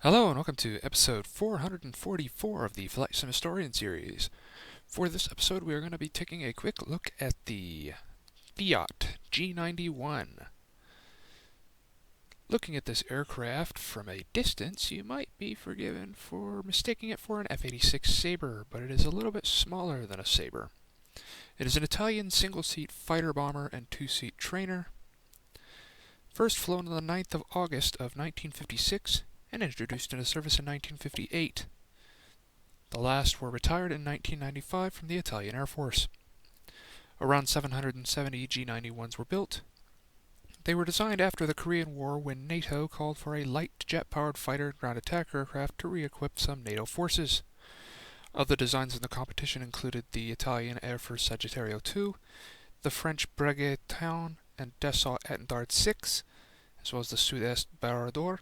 Hello and welcome to episode 444 of the Flight Sim Historian series. For this episode we are going to be taking a quick look at the Fiat G.91. Looking at this aircraft from a distance, you might be forgiven for mistaking it for an F-86 Sabre, but it is a little bit smaller than a Sabre. It is an Italian single-seat fighter bomber and two-seat trainer. First flown on the 9th of August of 1956, and introduced into service in 1958. The last were retired in 1995 from the Italian Air Force. Around 770 G91s were built. They were designed after the Korean War when NATO called for a light jet-powered fighter and ground attack aircraft to re-equip some NATO forces. Other designs in the competition included the Italian Air Force Sagittario II, the French Breguet Town and Dassault Attendard 6, as well as the Sud-Est Barador,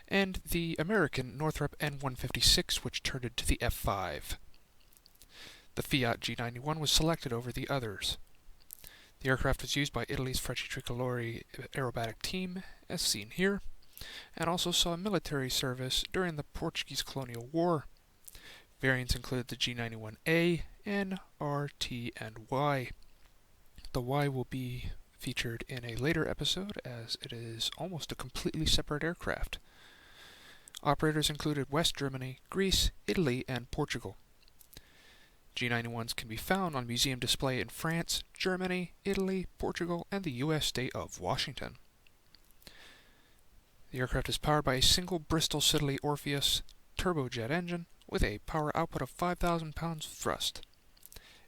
and the American Northrop N-156, which turned into the F-5. The Fiat G91 was selected over the others. The aircraft was used by Italy's Frecce Tricolore aerobatic team, as seen here, and also saw military service during the Portuguese Colonial War. Variants include the G91A, N, R, T, and Y. The Y will be featured in a later episode, as it is almost a completely separate aircraft. Operators included West Germany, Greece, Italy, and Portugal. G91s can be found on museum display in France, Germany, Italy, Portugal, and the U.S. state of Washington. The aircraft is powered by a single Bristol Siddeley Orpheus turbojet engine with a power output of 5,000 pounds of thrust.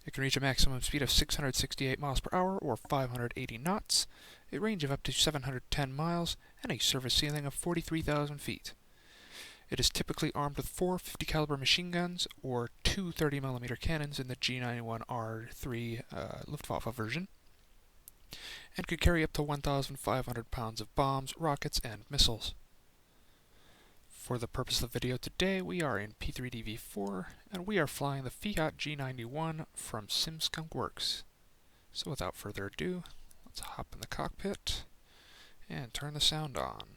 It can reach a maximum speed of 668 miles per hour or 580 knots, a range of up to 710 miles, and a service ceiling of 43,000 feet. It is typically armed with 4 50 caliber machine guns or 2 30mm cannons in the G91R3 Luftwaffe version, and could carry up to 1,500 pounds of bombs, rockets, and missiles. For the purpose of the video today, we are in P3Dv4, and we are flying the Fiat G91 from Sim Skunk Works. So without further ado, let's hop in the cockpit and turn the sound on.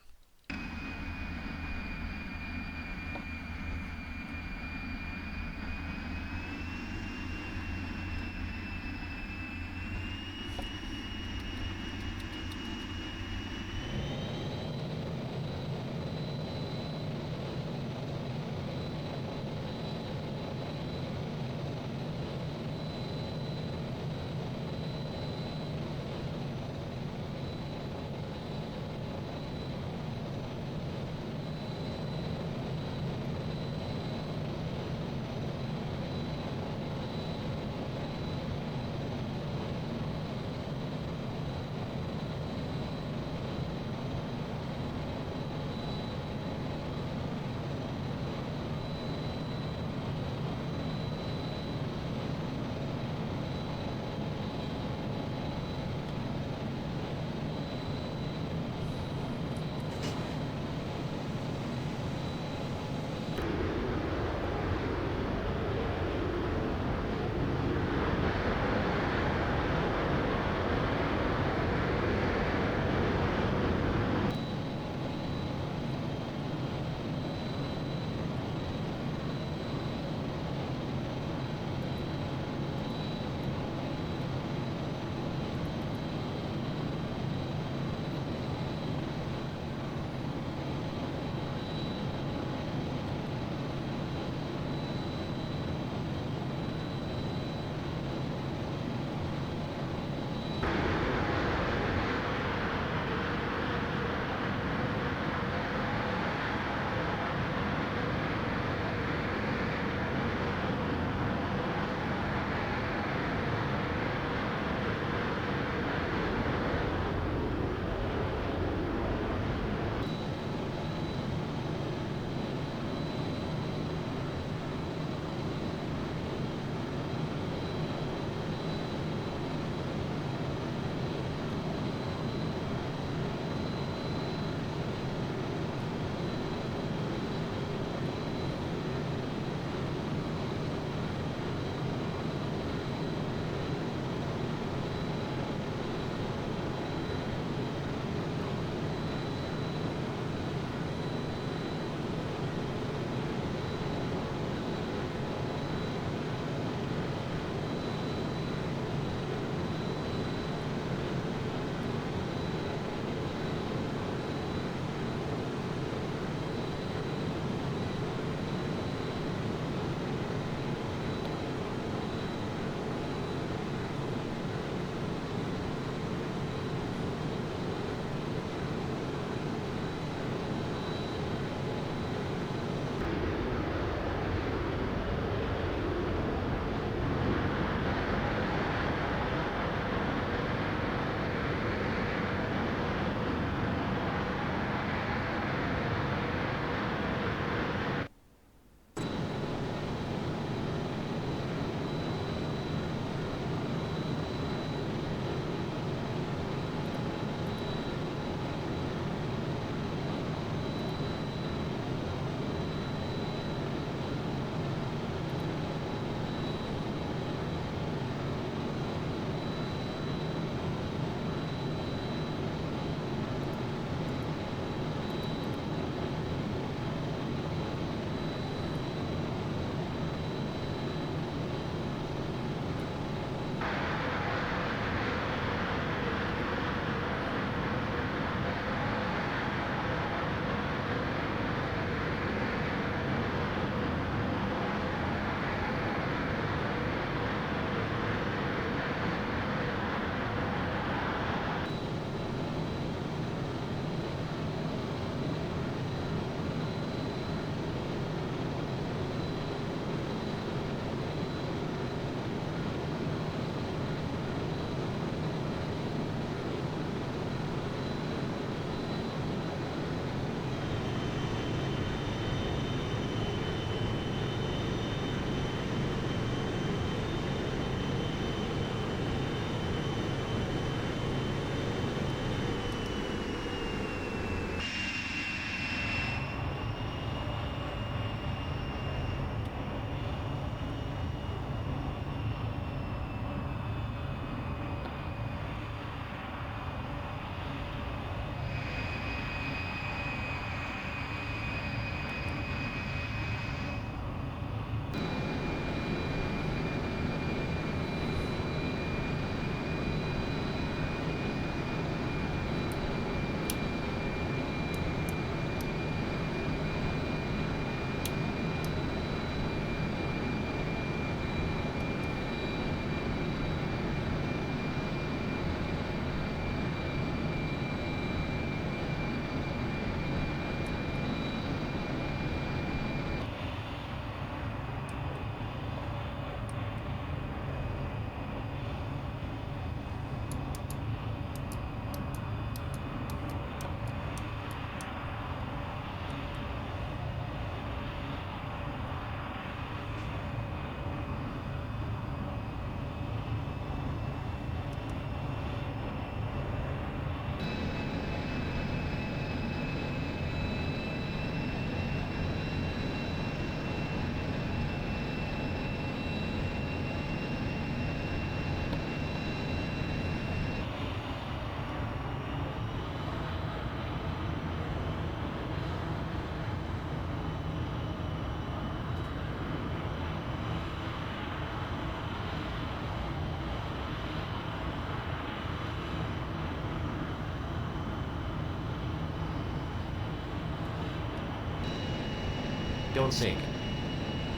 Don't sink.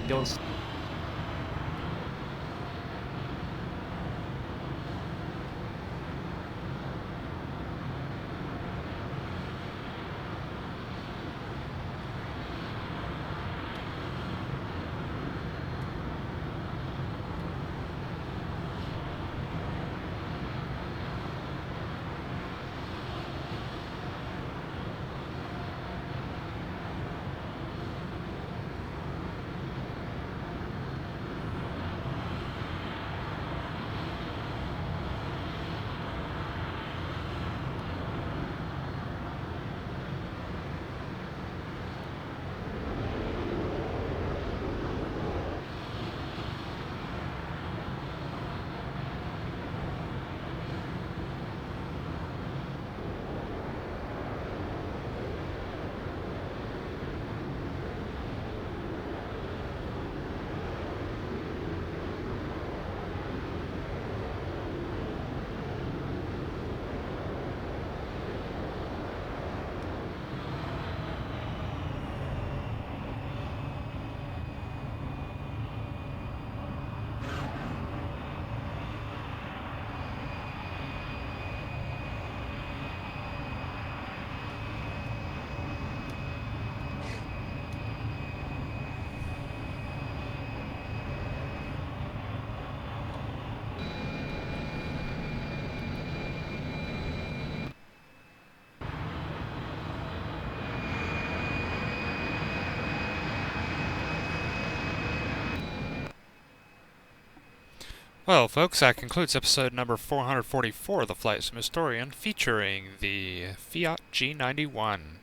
Don't s- Well, folks, that concludes episode number 444 of the Flight Sim Historian, featuring the Fiat G.91.